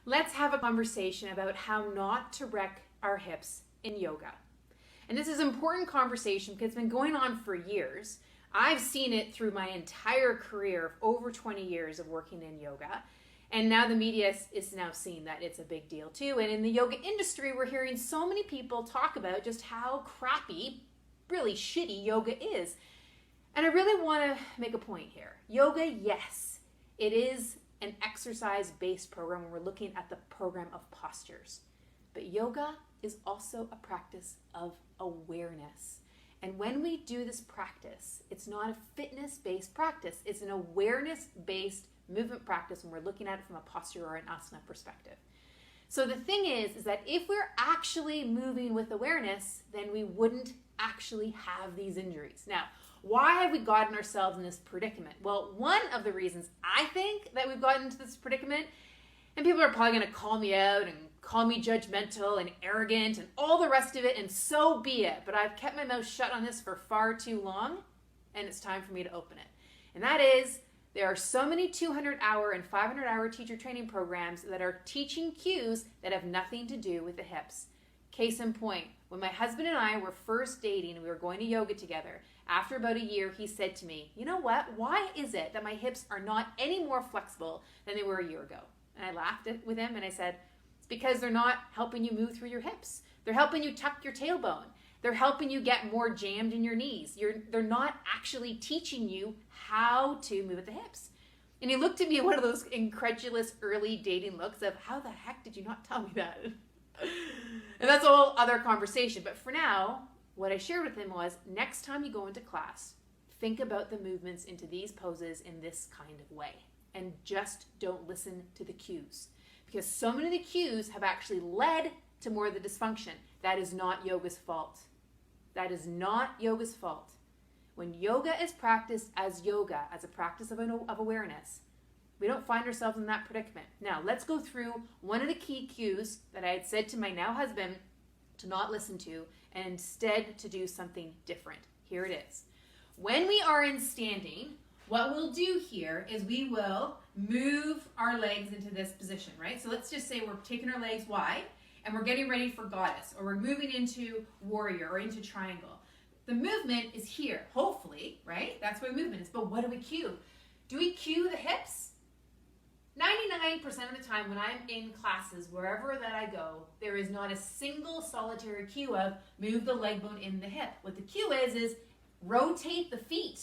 let's have a conversation about how not to wreck our hips in yoga. And this is an important conversation because it's been going on for years. I've seen it through my entire career of over 20 years of working in yoga. And now the media is now seeing that it's a big deal too. And in the yoga industry, we're hearing so many people talk about just how crappy, really shitty yoga is. And I really want to make a point here. Yoga, yes, it is an exercise-based program when we're looking at the program of postures. But yoga is also a practice of awareness. And when we do this practice, it's not a fitness-based practice. It's an awareness-based movement practice when we're looking at it from a posture or an asana perspective. So the thing is that if we're actually moving with awareness, then we wouldn't actually have these injuries. Now, why have we gotten ourselves in this predicament? Well, one of the reasons I think that we've gotten into this predicament, and people are probably going to call me out and call me judgmental and arrogant and all the rest of it, and so be it. But I've kept my mouth shut on this for far too long, and it's time for me to open it. And that is, there are so many 200-hour and 500-hour teacher training programs that are teaching cues that have nothing to do with the hips. Case in point, when my husband and I were first dating and we were going to yoga together, after about a year, he said to me, you know what? Why is it that my hips are not any more flexible than they were a year ago? And I laughed with him and I said, it's because they're not helping you move through your hips. They're helping you tuck your tailbone. They're helping you get more jammed in your knees. They're not actually teaching you how to move at the hips. And he looked at me with one of those incredulous early dating looks of, how the heck did you not tell me that? And that's a whole other conversation. But for now, what I shared with him was, next time you go into class, think about the movements into these poses in this kind of way. And just don't listen to the cues. Because so many of the cues have actually led to more of the dysfunction. That is not yoga's fault. That is not yoga's fault. When yoga is practiced as yoga, as a practice of awareness, we don't find ourselves in that predicament. Now, let's go through one of the key cues that I had said to my now husband to not listen to, and instead to do something different. Here it is. When we are in standing, what we'll do here is we will move our legs into this position, right? So let's just say we're taking our legs wide and we're getting ready for goddess, or we're moving into warrior or into triangle. The movement is here, hopefully, right? That's where the movement is. But what do we cue? Do we cue the hips? 99% of the time when I'm in classes, wherever that I go, there is not a single solitary cue of move the leg bone in the hip. What the cue is rotate the feet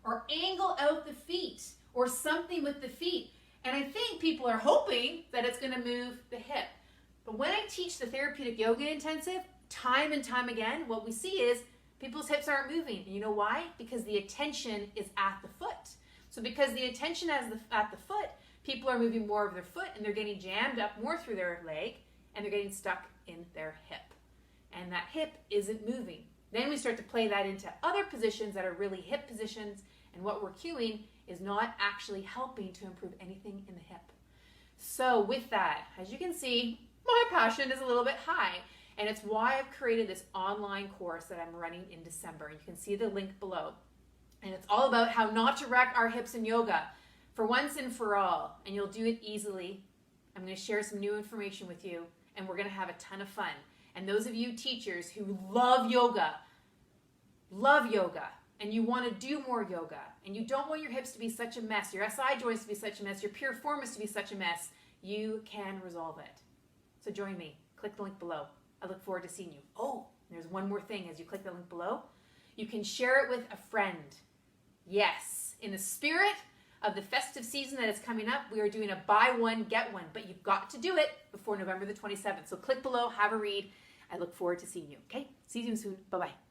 or angle out the feet or something with the feet. And I think people are hoping that it's going to move the hip. But when I teach the therapeutic yoga intensive, time and time again, what we see is people's hips aren't moving. And you know why? Because the attention is at the foot. So because the attention is at the foot, people are moving more of their foot and they're getting jammed up more through their leg and they're getting stuck in their hip. And that hip isn't moving. Then we start to play that into other positions that are really hip positions, and what we're cueing is not actually helping to improve anything in the hip. So with that, as you can see, my passion is a little bit high, and it's why I've created this online course that I'm running in December. You can see the link below. And it's all about how not to wreck our hips in yoga for once and for all, and you'll do it easily. I'm going to share some new information with you, and we're going to have a ton of fun. And those of you teachers who love yoga, and you want to do more yoga, and you don't want your hips to be such a mess, your SI joints to be such a mess, your piriformis to be such a mess, you can resolve it. So join me. Click the link below. I look forward to seeing you. Oh, there's one more thing as you click the link below. You can share it with a friend. Yes, in the spirit of the festive season that is coming up, we are doing a buy one, get one, but you've got to do it before November the 27th. So click below, have a read. I look forward to seeing you, okay? See you soon. Bye-bye.